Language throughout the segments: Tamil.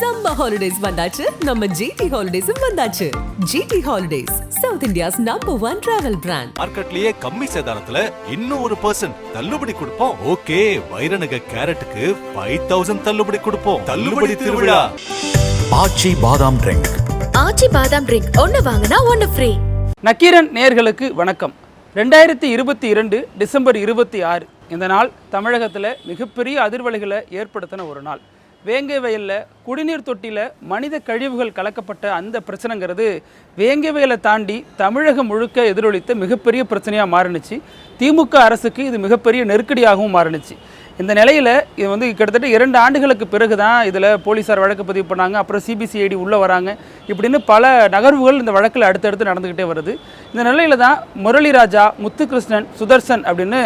Summer holidays வந்தாச்சு, நம்ம GT Holidays வந்தாச்சு. GT Holidays, South India's #1 travel brand. மார்க்கெட்லயே கம்மி சேதாரத்துல இன்னும் 1% தள்ளுபடி கொடுப்போம். ஓகே, வைரநக கேரட்டுக்கு 5000 தள்ளுபடி கொடுப்போம். தள்ளுபடி திருவிழா. ஆச்சி பாதாம் ட்ரிங்க். ஆச்சி பாதாம் ட்ரிங்க் ஒன்னு வாங்கினா ஒன்னு ஃப்ரீ. நக்கீரன் நேயர்களுக்கு வணக்கம். 2022 டிசம்பர் 26 இந்த நாள் தமிழகத்தில் மிகப்பெரிய அதிர்வலைகளை ஏற்படுத்தின ஒரு நாள். வேங்கை வயலில் குடிநீர் தொட்டியில் மனித கழிவுகள் கலக்கப்பட்ட அந்த பிரச்சனைங்கிறது வேங்கை வயலை தாண்டி தமிழகம் முழுக்க எதிரொலித்த மிகப்பெரிய பிரச்சனையாக மாறினுச்சு. திமுக அரசுக்கு இது மிகப்பெரிய நெருக்கடியாகவும் மாறினுச்சு. இந்த நிலையில் இது வந்து கிட்டத்தட்ட 2 ஆண்டுகளுக்கு பிறகு தான் இதில் போலீஸார் வழக்கு பதிவு பண்ணாங்க. அப்புறம் சிபிசிஐடி உள்ளே வராங்க. இப்படின்னு பல நகர்வுகள் இந்த வழக்கில் அடுத்தடுத்து நடந்துக்கிட்டே வருது. இந்த நிலையில் தான் முரளிராஜா, முத்துகிருஷ்ணன், சுதர்சன் அப்படின்னு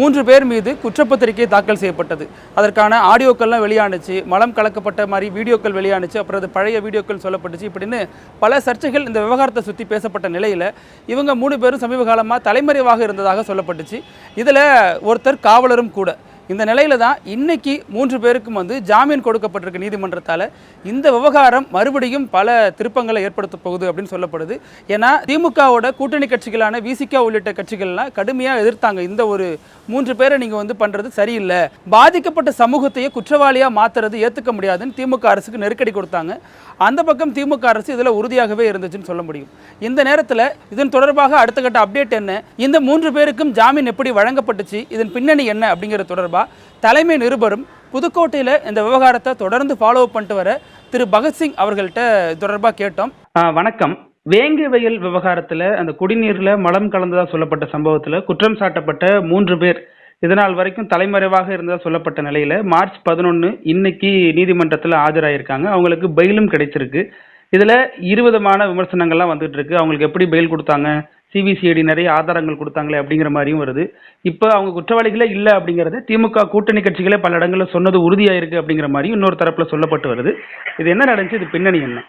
3 பேர் மீது குற்றப்பத்திரிகை தாக்கல் செய்யப்பட்டது. அதற்கான ஆடியோக்கள்லாம் வெளியானுச்சு, மலம் கலக்கப்பட்ட மாதிரி வீடியோக்கள் வெளியானுச்சு, அப்புறம் அது பழைய வீடியோக்கள் சொல்லப்பட்டுச்சு. இப்படின்னு பல சர்ச்சைகள் இந்த விவகாரத்தை சுற்றி பேசப்பட்ட நிலையில் இவங்க 3 பேரும் சமீப காலமாக தலைமறைவாக இருந்ததாக சொல்லப்பட்டுச்சு. இதில் ஒருத்தர் காவலரும் கூட. இந்த நிலையில தான் இன்னைக்கு 3 பேருக்கும் வந்து ஜாமீன் கொடுக்கப்பட்டிருக்கு நீதிமன்றத்தால். இந்த விவகாரம் மறுபடியும் பல திருப்பங்களை ஏற்படுத்த போகுது அப்படின்னு சொல்லப்படுது. ஏன்னா திமுகவோட கூட்டணி கட்சிகளான விசிக உள்ளிட்ட கட்சிகள்லாம் கடுமையாக எதிர்த்தாங்க. இந்த ஒரு 3 பேரை நீங்கள் வந்து பண்ணுறது சரியில்லை, பாதிக்கப்பட்ட சமூகத்தையே குற்றவாளியாக மாற்றுறது ஏற்றுக்க முடியாதுன்னு திமுக அரசுக்கு நெருக்கடி கொடுத்தாங்க. அந்த பக்கம் திமுக அரசு இதில் உறுதியாகவே இருந்துச்சுன்னு சொல்ல முடியும். இந்த நேரத்தில் இதன் தொடர்பாக அடுத்த கட்ட அப்டேட் என்ன, இந்த 3 பேருக்கும் ஜாமீன் எப்படி வழங்கப்பட்டுச்சு, இதன் பின்னணி என்ன அப்படிங்கிற தொடர்பாக தலைமை நிருபரும் புதுக்கோட்டையில் இந்த விவகாரத்தை தொடர்ந்து ஃபாலோ பண்ணிட்டு வர திரு பகத்சிங் அவர்கள்ட்ட தொடர்பாக கேட்டோம். வணக்கம். வேங்கை வயல் விவகாரத்தில் அந்த குடிநீரில் மலம் கலந்ததாக சொல்லப்பட்ட சம்பவத்தில் குற்றம் சாட்டப்பட்ட 3 பேர் இதனால் வரைக்கும் தலைமறைவாக இருந்ததாக சொல்லப்பட்ட நிலையில் மார்ச் 11 இன்னைக்கு நீதிமன்றத்தில் ஆஜராயிருக்காங்க. அவங்களுக்கு பெயிலும் கிடைச்சிருக்கு. இதில் 20 விதமான விமர்சனங்கள்லாம் வந்துட்டு இருக்கு. அவங்களுக்கு எப்படி பெயில் கொடுத்தாங்க, சிபிசிஐடி நிறைய ஆதாரங்கள் கொடுத்தாங்களே அப்படிங்கிற மாதிரியும் வருது. இப்போ அவங்க குற்றவாளிகளே இல்லை அப்படிங்கிறது திமுக கூட்டணி கட்சிகளே பல இடங்களில் சொன்னது உறுதியாயிருக்கு அப்படிங்கிற மாதிரியும் இன்னொரு தரப்புல சொல்லப்பட்டு வருது. இது என்ன நடந்துச்சு, இது பின்னணி என்ன?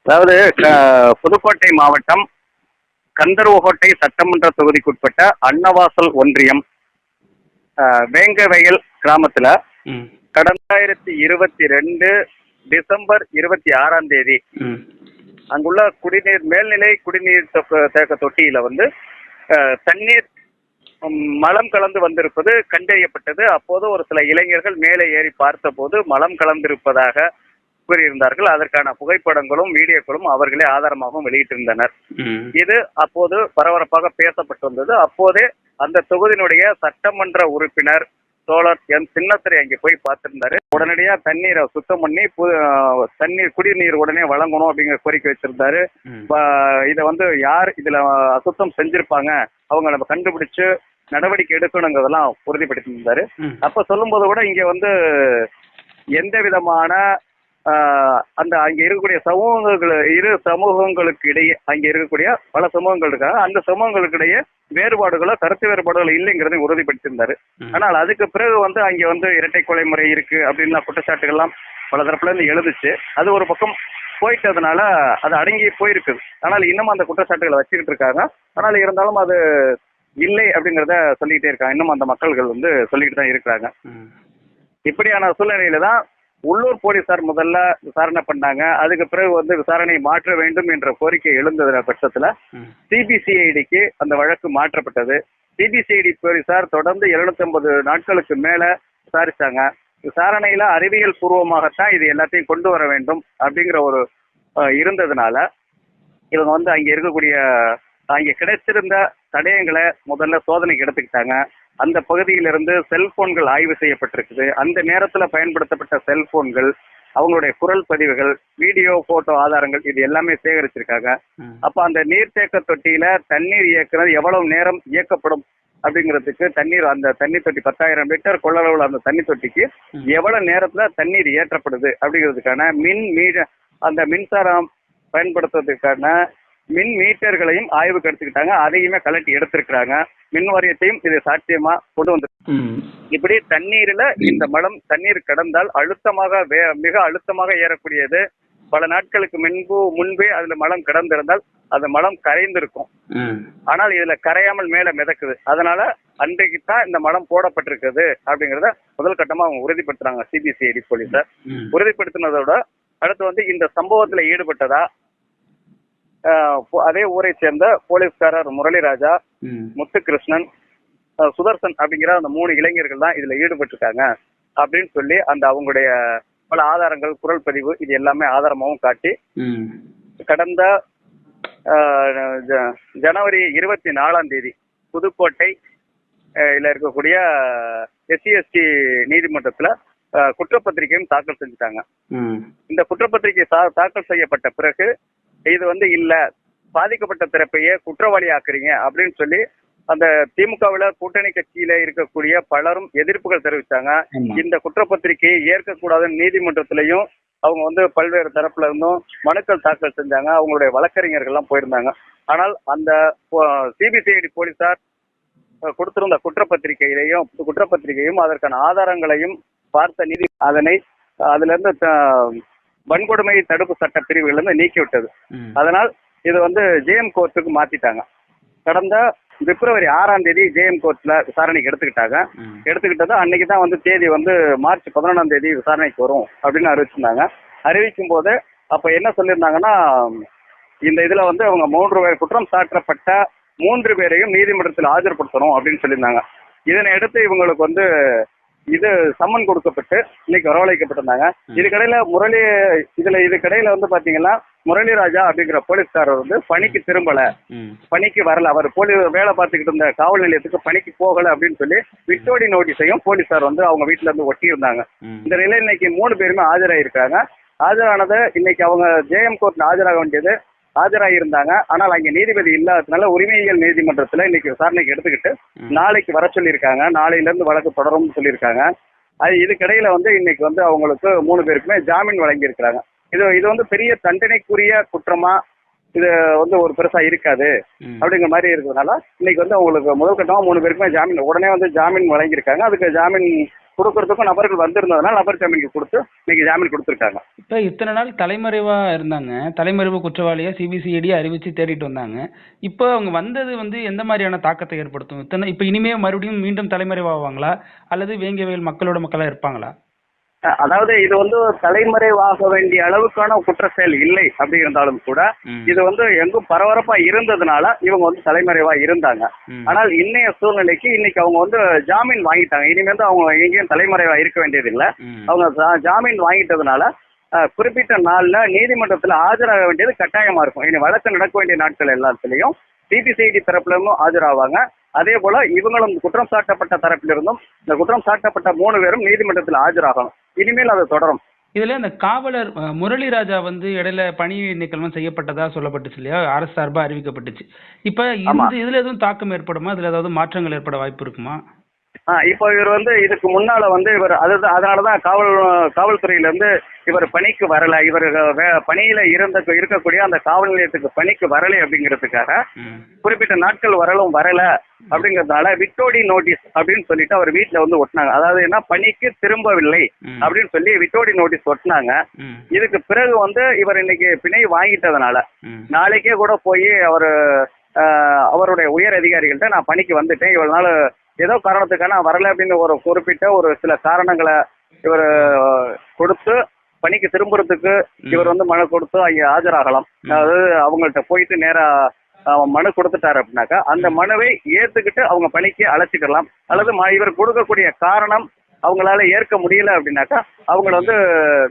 அதாவது புதுக்கோட்டை மாவட்டம் கந்தர்வகோட்டை சட்டமன்ற தொகுதிக்குட்பட்ட அன்னவாசல் ஒன்றியம் வேங்கை வயல் கிராமத்துல கடந்த 2022 டிசம்பர் 26 அங்குள்ள குடிநீர் மேல்நிலை குடிநீர் தேக்க தொட்டியில வந்து தண்ணீர் மலம் கலந்து வந்திருப்பது கண்டறியப்பட்டது. அப்போது ஒரு சில இளைஞர்கள் மேலே ஏறி பார்த்த போது மலம் கலந்திருப்பதாக கூறியிருந்தார்கள். அதற்கான புகைப்படங்களும் வீடியோக்களும் அவர்களே ஆதாரமாகவும் வெளியிட்டிருந்தனர். இது அப்போது பரபரப்பாக பேசப்பட்டு வந்தது. அப்போதே அந்த தொகுதியினுடைய சட்டமன்ற உறுப்பினர் தோழர் எம் சின்னத்துறை அங்கே போய் பார்த்திருந்தாரு. உடனடியா தண்ணீரை சுத்தம் பண்ணி தண்ணீர் குடிநீர் உடனே வழங்கணும் அப்படிங்கிற கோரிக்கை வச்சிருந்தாரு. இதை வந்து யார் இதுல அசுத்தம் செஞ்சிருப்பாங்க அவங்க நம்ம கண்டுபிடிச்சு நடவடிக்கை எடுக்கணுங்கிறதெல்லாம் உறுதிப்படுத்தியிருந்தாரு. அப்ப சொல்லும் போது கூட இங்க வந்து எந்த விதமான அந்த அங்க இருக்கக்கூடிய இரு சமூகங்களுக்கு இடையே அங்க இருக்கக்கூடிய பல சமூகங்கள் இருக்காங்க. அந்த சமூகங்களுக்கு இடையே வேறுபாடுகளோ கருத்து வேறுபாடுகளோ இல்லைங்கிறதையும் உறுதிப்படுத்தியிருந்தாரு. ஆனால் அதுக்கு பிறகு வந்து அங்க வந்து இரட்டை கொலை முறை இருக்கு அப்படின்னா குற்றச்சாட்டுகள்லாம் பல தரப்புல இருந்து எழுதுச்சு. அது ஒரு பக்கம் போயிட்டதுனால அது அடங்கி போயிருக்குது. ஆனால் இன்னும் அந்த குற்றச்சாட்டுகளை வச்சுக்கிட்டு இருக்காங்க. ஆனால் இருந்தாலும் அது இல்லை அப்படிங்கிறத சொல்லிக்கிட்டே இருக்காங்க. இன்னும் அந்த மக்கள்கள் வந்து சொல்லிக்கிட்டு தான் இருக்கிறாங்க. இப்படியான சூழ்நிலையில தான் உள்ளூர் போலீசார் முதல்ல விசாரணை பண்ணாங்க. அதுக்கு பிறகு வந்து விசாரணை மாற்ற வேண்டும் என்ற கோரிக்கை எழுந்தது பட்சத்துல சிபிசிஐடிக்கு அந்த வழக்கு மாற்றப்பட்டது. சிபிசிஐடி போலீசார் தொடர்ந்து 750 நாட்களுக்கு மேல விசாரிச்சாங்க. விசாரணையில அறிவியல் பூர்வமாகத்தான் இது எல்லாத்தையும் கொண்டு வர வேண்டும் அப்படிங்கிற ஒரு இருந்ததுனால இவங்க வந்து அங்க கிடைச்சிருந்த தடயங்களை முதல்ல சோதனைக்கு எடுத்துக்கிட்டாங்க. அந்த பகுதியிலிருந்து செல்போன்கள் ஆய்வு செய்யப்பட்டிருக்குது. அந்த நேரத்துல பயன்படுத்தப்பட்ட செல்போன்கள், அவங்களுடைய குரல் பதிவுகள், வீடியோ போட்டோ ஆதாரங்கள் இது எல்லாமே சேகரிச்சிருக்காங்க. அப்ப அந்த நீர்த்தேக்க தொட்டியில தண்ணீர் இயக்குறது எவ்வளவு நேரம் இயக்கப்படும் அப்படிங்கிறதுக்கு அந்த தண்ணீர் தொட்டி 10,000 லிட்டர் கொள்ளளவுல அந்த தண்ணி தொட்டிக்கு எவ்வளவு நேரத்துல தண்ணீர் ஏற்றப்படுது அப்படிங்கிறதுக்கான அந்த மின்சாரம் பயன்படுத்துறதுக்கான மின் மீட்டர்களையும் ஆய்வுக்கு எடுத்துக்கிட்டாங்க. அதையுமே கலட்டி எடுத்திருக்கிறாங்க. மின் வாரியத்தையும் இது சாட்சியமா கொண்டு வந்து இப்படி தண்ணீர்ல இந்த மலம் தண்ணீர் கடந்தால் மிக அழுத்தமாக ஏறக்கூடியது. பல நாட்களுக்கு முன்பே அதுல மலம் கிடந்திருந்தால் அந்த மலம் கரைந்திருக்கும். ஆனால் இதுல கரையாமல் மேல மிதக்குது. அதனால அன்றைக்கு தான் இந்த மலம் போடப்பட்டிருக்குது அப்படிங்கறத முதல் கட்டமா அவங்க உறுதிப்படுத்துறாங்க சிபிசிஐடி போலீசார். உறுதிப்படுத்தினதோட அடுத்து வந்து இந்த சம்பவத்துல ஈடுபட்டதா அதே ஊரை சேர்ந்த போலீஸ்காரர் முரளிராஜா, முத்துகிருஷ்ணன், சுதர்சன் அப்படிங்கிற அந்த 3 இளைஞர்கள் தான் இதுல ஈடுபட்டிருக்காங்க அப்படின்னு சொல்லி அந்த அவங்களுடைய பல ஆதாரங்கள், குரல் பதிவு இது எல்லாமே ஆதாரமாகவும் காட்டி கடந்த ஜனவரி 24 புதுக்கோட்டை இருக்கக்கூடிய SC/ST நீதிமன்றத்துல குற்றப்பத்திரிகையும் தாக்கல் செஞ்சுட்டாங்க. இந்த குற்றப்பத்திரிகை தாக்கல் செய்யப்பட்ட பிறகு இது வந்து இல்ல, பாதிக்கப்பட்ட தரப்பையே குற்றவாளி ஆக்குறீங்க அப்படின்னு சொல்லி அந்த திமுகவுல கூட்டணி கட்சியில இருக்கக்கூடிய பலரும் எதிர்ப்புகள் தெரிவித்தாங்க. இந்த குற்றப்பத்திரிகையை ஏற்கக்கூடாதுன்னு நீதிமன்றத்திலையும் அவங்க வந்து பல்வேறு தரப்புல இருந்தும் மனுக்கள் தாக்கல் செஞ்சாங்க. அவங்களுடைய வழக்கறிஞர்கள் எல்லாம் போயிருந்தாங்க. ஆனால் அந்த சிபிசிஐடி போலீசார் கொடுத்திருந்த குற்றப்பத்திரிகையும் அதற்கான ஆதாரங்களையும் பார்த்த நீதி அதுல இருந்து வன்கொடுமை தடுப்பு சட்ட பிரிவுகள் இருந்து நீக்கிவிட்டது. அதனால் இது வந்து ஜேஎம் கோர்ட்டுக்கு மாத்திட்டாங்க. கடந்த பிப்ரவரி 6 ஜேஎம் கோர்ட்ல விசாரணைக்கு எடுத்துக்கிட்டது அன்னைக்கு தான் வந்து தேதி வந்து மார்ச் 11 விசாரணைக்கு வரும் அப்படின்னு அறிவிச்சிருந்தாங்க. அறிவிக்கும் போது அப்ப என்ன சொல்லியிருந்தாங்கன்னா, இந்த இதுல வந்து அவங்க 3 பேர் குற்றம் சாட்டப்பட்ட 3 பேரையும் நீதிமன்றத்தில் ஆஜர்படுத்தணும் அப்படின்னு சொல்லியிருந்தாங்க. இதனை அடுத்து இவங்களுக்கு வந்து இது சம்மன் கொடுக்கப்பட்டு இன்னைக்கு வரவழைக்கப்பட்டிருந்தாங்க. இதுக்கடையில வந்து பாத்தீங்கன்னா முரளிராஜா அப்படிங்கிற போலீஸ்காரர் வந்து பணிக்கு வரல. அவர் வேலை பார்த்துக்கிட்டு இருந்த காவல் நிலையத்துக்கு பணிக்கு போகல அப்படின்னு சொல்லி விட்டோடி நோட்டீஸையும் போலீசார் வந்து அவங்க வீட்டுல இருந்து ஒட்டி இருந்தாங்க. இந்த நிலையில் இன்னைக்கு 3 பேருமே ஆஜராயிருக்காங்க. ஆஜரானது இன்னைக்கு அவங்க ஜேஎம் கோர்ட்ல ஆஜராயிருந்தாங்க. ஆனால் அங்க நீதிபதி இல்லாததுனால உரிமையியல் நீதிமன்றத்துல இன்னைக்கு விசாரணைக்கு எடுத்துக்கிட்டு நாளைக்கு வர சொல்லியிருக்காங்க. நாளையில இருந்து வழக்கு தொடரும்னு சொல்லியிருக்காங்க. இதுக்கிடையில வந்து இன்னைக்கு வந்து அவங்களுக்கு 3 பேருக்குமே ஜாமீன் வழங்கி இருக்கிறாங்க. இது வந்து பெரிய தண்டனைக்குரிய குற்றமா இது வந்து ஒரு பெருசா இருக்காது அப்படிங்கிற மாதிரி இருக்கிறதுனால இன்னைக்கு வந்து அவங்களுக்கு முதல் கட்டமா 3 பேருக்குமே உடனே வந்து ஜாமீன் வழங்கியிருக்காங்க. அதுக்கு ஜாமீன் கொடுக்கறதுக்கும் நபர்கள் வந்திருந்ததுனால நபர் ஜாமீனுக்கு கொடுத்து இன்னைக்கு ஜாமீன் கொடுத்துருக்காங்க. இப்போ இத்தனை நாள் தலைமறைவா இருந்தாங்க, தலைமறைவு குற்றவாளியா சிபிசிஐடி அறிவிச்சு தேடிட்டு வந்தாங்க. இப்போ அவங்க வந்தது வந்து எந்த மாதிரியான தாக்கத்தை ஏற்படுத்தும்? இப்போ இனிமே மீண்டும் தலைமறைவாகுவாங்களா அல்லது வேங்கவேல் மக்களோட மக்களா இருப்பாங்களா? அதாவது இது வந்து தலைமறைவாக வேண்டிய அளவுக்கான குற்ற செயல் இல்லை அப்படி இருந்தாலும் கூட இது வந்து எங்கும் பரபரப்பா இருந்ததுனால இவங்க வந்து தலைமறைவா இருந்தாங்க. ஆனால் இன்னைய சூழ்நிலைக்கு இன்னைக்கு அவங்க வந்து ஜாமீன் வாங்கிட்டாங்க. இனிமே வந்து அவங்க எங்கேயும் தலைமறைவா இருக்க வேண்டியது இல்லை. அவங்க ஜாமீன் வாங்கிட்டதுனால குறிப்பிட்ட நாள்ல நீதிமன்றத்துல ஆஜராக வேண்டியது கட்டாயமா இருக்கும். இனி வழக்கு நடக்க வேண்டிய நாட்கள் எல்லாத்துலயும் சிபிசிஐடி தரப்புல இருந்தும் ஆஜராவாங்க. அதே போல இவங்களும் குற்றம் சாட்டப்பட்ட தரப்பிலிருந்தும் இந்த குற்றம் சாட்டப்பட்ட 3 பேரும் நீதிமன்றத்தில் ஆஜராகணும். இனிமேல் அது தொடரும். இதுல இந்த காவலர் முரளிராஜா வந்து இடையில பணி நீக்கம் செய்யப்பட்டதா சொல்லப்பட்டுச்சு இல்லையா, அரசு சார்பா அறிவிக்கப்பட்டுச்சு. இப்ப இதுல எதுவும் தாக்கம் ஏற்படுமா? இதுல ஏதாவது மாற்றங்கள் ஏற்பட வாய்ப்பு இருக்குமா? இப்போ இவர் வந்து இதுக்கு முன்னால வந்து இவர் அதனாலதான் காவல்துறையில இருந்து இவர் பணிக்கு வரல, இவர் பணியில இருக்கக்கூடிய அந்த காவல் நிலையத்துக்கு பணிக்கு வரலை அப்படிங்கிறதுக்காக குறிப்பிட்ட நாட்கள் வரல அப்படிங்கறதுனால விட்டோடி நோட்டீஸ் அப்படின்னு சொல்லிட்டு அவர் வீட்டுல வந்து ஒட்டினாங்க. அதாவது என்ன, பணிக்கு திரும்பவில்லை அப்படின்னு சொல்லி விட்டோடி நோட்டீஸ் ஒட்டினாங்க. இதுக்கு பிறகு வந்து இவர் இன்னைக்கு பிணை வாங்கிட்டதுனால நாளைக்கே கூட போய் அவருடைய உயர் அதிகாரிகள்கிட்ட நான் பணிக்கு வந்துட்டேன், இவ்வளவு நாள் ஏதோ காரணத்துக்கான வரல அப்படின்னு ஒரு குறிப்பிட்ட ஒரு சில காரணங்களை இவர் கொடுத்து பணிக்கு திரும்புறதுக்கு இவர் வந்து மனு கொடுத்து அங்க ஆஜராகலாம். அதாவது அவங்கள்ட்ட போயிட்டு நேரா மனு கொடுத்துட்டாரு அப்படின்னாக்கா அந்த மனுவை ஏத்துக்கிட்டு அவங்க பணிக்கு அழைச்சிக்கலாம். அல்லது இவர் கொடுக்கக்கூடிய காரணம் அவங்களால ஏற்க முடியல அப்படின்னாக்கா அவங்கள வந்து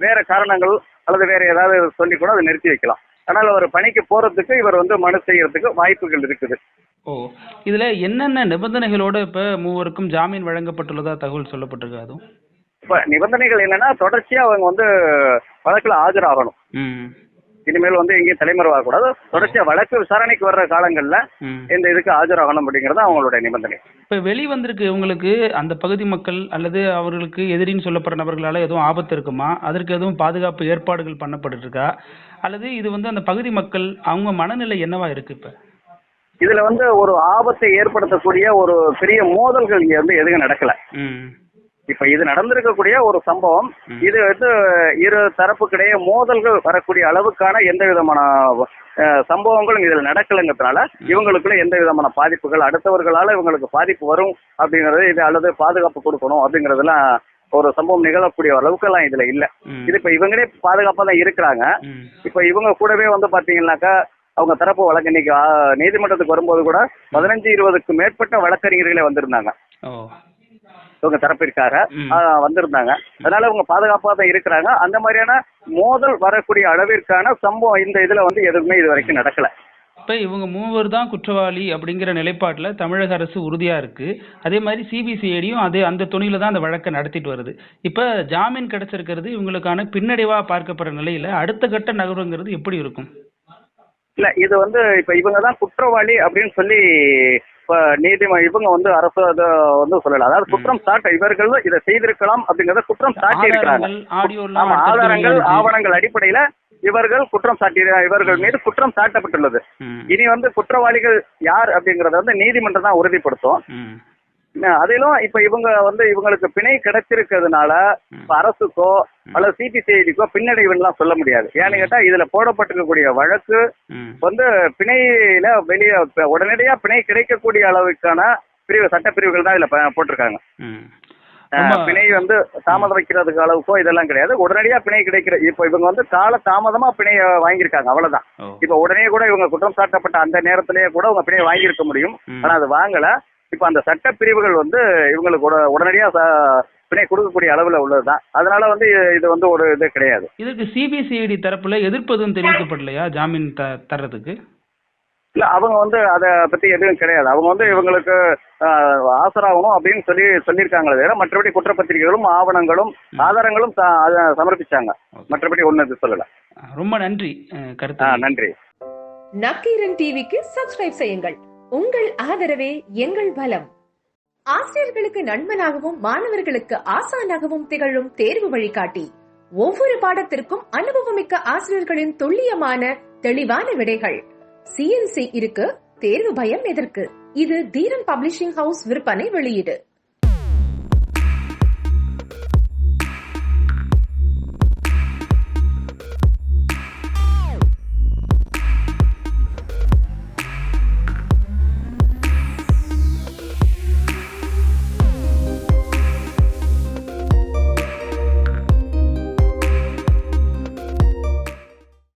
வேற காரணங்கள் அல்லது வேற ஏதாவது சொல்லி கூட அதை நிறுத்தி வைக்கலாம். ஆனால் அவர் பணிக்கு போறதுக்கு இவர் வந்து மனு செய்யறதுக்கு வாய்ப்புகள் இருக்குது. இதுல என்னென்ன நிபந்தனைகளோட இப்ப 3 ஜாமீன் வழங்கப்பட்டுள்ளதா தகவல் சொல்லப்பட்டிருக்கு? அதுவும் இப்ப நிபந்தனைகள் என்னன்னா, தொடர்ச்சியா அவங்க வந்து வழக்குல ஆஜராகணும். இனிமேல் வந்து எங்கேயும் தலைமறைவாக கூடாது, தொடர்ச்சியா வழக்கு விசாரணைக்கு வர்ற காலங்கள்ல இந்த இதுக்கு ஆஜராகணும் அப்படிங்கறது அவங்களுடைய நிபந்தனை. இப்ப வெளிவந்திருக்கு உங்களுக்கு அந்த பகுதி மக்கள் அல்லது அவர்களுக்கு எதிரின்னு சொல்லப்படுற நபர்களால எதுவும் ஆபத்து இருக்குமா? அதற்கு எதுவும் பாதுகாப்பு ஏற்பாடுகள் பண்ணப்பட்டு இருக்கா? அல்லது இது வந்து அந்த பகுதி மக்கள் அவங்க மனநிலை என்னவா இருக்கு? இப்ப இதுல வந்து ஒரு ஆபத்தை ஏற்படுத்தக்கூடிய ஒரு பெரிய மோதல்கள் இங்க வந்து எதுவும் நடக்கல. இப்ப இது நடந்திருக்கக்கூடிய ஒரு சம்பவம். இது வந்து இரு தரப்புக்கிடையே மோதல்கள் வரக்கூடிய அளவுக்கான எந்த விதமான சம்பவங்களும் இதுல நடக்கலைங்கிறதுனால இவங்களுக்குள்ள எந்த விதமான பாதிப்புகள் அடுத்தவர்களால இவங்களுக்கு பாதிப்பு வரும் அப்படிங்கறது இது அல்லது பாதுகாப்பு கொடுக்கணும் அப்படிங்கறதெல்லாம் ஒரு சம்பவம் நிகழக்கூடிய அளவுக்கு எல்லாம் இதுல இல்ல. இது இப்ப இவங்களே பாதுகாப்பா தான் இருக்கிறாங்க. இப்ப இவங்க கூடவே வந்து பாத்தீங்கன்னாக்கா அவங்க தரப்பு வழக்கு இன்னைக்கு நீதிமன்றத்துக்கு வரும்போது கூட 15-20க்கு மேற்பட்ட வழக்கறிஞர்களே வந்திருந்தாங்க. இவங்க தரப்பிற்காக வந்திருந்தாங்க. அதனால அவங்க பாதுகாப்பா தான் இருக்கிறாங்க. அந்த மாதிரியான மோதல் வரக்கூடிய அளவிற்கான சம்பவம் இந்த இதுல வந்து எதுவுமே இது வரைக்கும் நடக்கல. இப்ப இவங்க மூவர் தான் குற்றவாளி அப்படிங்கிற நிலைப்பாட்டுல தமிழக அரசு உறுதியா இருக்கு. அதே மாதிரி சிபிசிஐடியும் அந்த துணியில தான் அந்த வழக்கை நடத்திட்டு வருது. இப்ப ஜாமீன் கிடைச்சிருக்கிறது இவங்களுக்கான பின்னடைவா பார்க்கப்படுற நிலையில அடுத்த கட்ட நகர்வுங்கிறது எப்படி இருக்கும்? இல்ல இது வந்து இப்ப இவங்க தான் குற்றவாளி அப்படின்னு சொல்லி இவங்க வந்து அரசு வந்து சொல்லல. அதாவது குற்றம் சாட்ட இவர்கள் இதை செய்திருக்கலாம் அப்படிங்கறத குற்றம் சாட்டி இருக்கிறாங்க. ஆதாரங்கள் ஆவணங்கள் அடிப்படையில இவர்கள் குற்றம் சாட்டி இவர்கள் மீது குற்றம் சாட்டப்பட்டுள்ளது. இனி வந்து குற்றவாளிகள் யார் அப்படிங்கறத வந்து நீதிமன்றம் தான் உறுதிப்படுத்தும். அதிலும் இப்ப இவங்க வந்து இவங்களுக்கு பிணை கிடைச்சிருக்கிறதுனால அரசுக்கோ அல்லது சிபிசிஐடிக்கோ பின்னடைவுலாம் சொல்ல முடியாது. ஏன்னு கேட்டா இதுல போடப்பட்டிருக்கக்கூடிய வழக்கு வந்து பிணையில வெளியே உடனடியா பிணை கிடைக்கக்கூடிய அளவுக்கான சட்டப்பிரிவுகள் தான் இதுல போட்டிருக்காங்க. பிணை வந்து தாமதம் வைக்கிறதுக்கு அளவுக்கோ இதெல்லாம் கிடையாது. உடனடியா பிணை கிடைக்கிற இப்ப இவங்க வந்து கால தாமதமா பிணை வாங்கியிருக்காங்க, அவ்வளவுதான். இப்ப உடனே கூட இவங்க குற்றம் சாட்டப்பட்ட அந்த நேரத்திலேயே கூட அவங்க பிணை வாங்கியிருக்க முடியும். ஆனா அது வாங்கல. இப்ப அந்த சட்ட பிரிவுகள் வந்து இவங்களுக்கு உடனடியா பிணை கொடுக்கக்கூடிய அளவுல உள்ளதுதான். அதனால வந்து இது வந்து ஒரு இது கிடையாது. இதுக்கு சிபிசிஐடி தரப்புல எதிர்ப்பு எதுவும் தெரிவிக்கப்படலையா ஜாமீன் தர்றதுக்கு? இல்ல அவங்க வந்து அதை பத்தி எதுவும் கிடையாது. அவங்க வந்து இவங்களுக்கு ஆசராகணும் அப்படின்னு சொல்லியிருக்காங்களே தவிர மற்றபடி குற்றப்பத்திரிகைகளும் ஆவணங்களும் ஆதாரங்களும் சமர்ப்பிச்சாங்க. மற்றபடி ஒண்ணு சொல்லல. ரொம்ப நன்றி. கருத்து நன்றி. நக்கீரன் டிவிக்கு சப்ஸ்கிரைப் செய்யுங்கள். உங்கள் ஆதரவே எங்கள் பலம். ஆசிரியர்களுக்கு நண்பனாகவும் மாணவர்களுக்கு ஆசானாகவும் திகழும் தேர்வு வழிகாட்டி. ஒவ்வொரு பாடத்திற்கும் அனுபவமிக்க ஆசிரியர்களின் துல்லியமான தெளிவான விடைகள். CNC இருக்கு, தேர்வு பயம் எதற்கு? இது தீரன் பப்ளிஷிங் ஹவுஸ் விற்பனை வெளியீடு.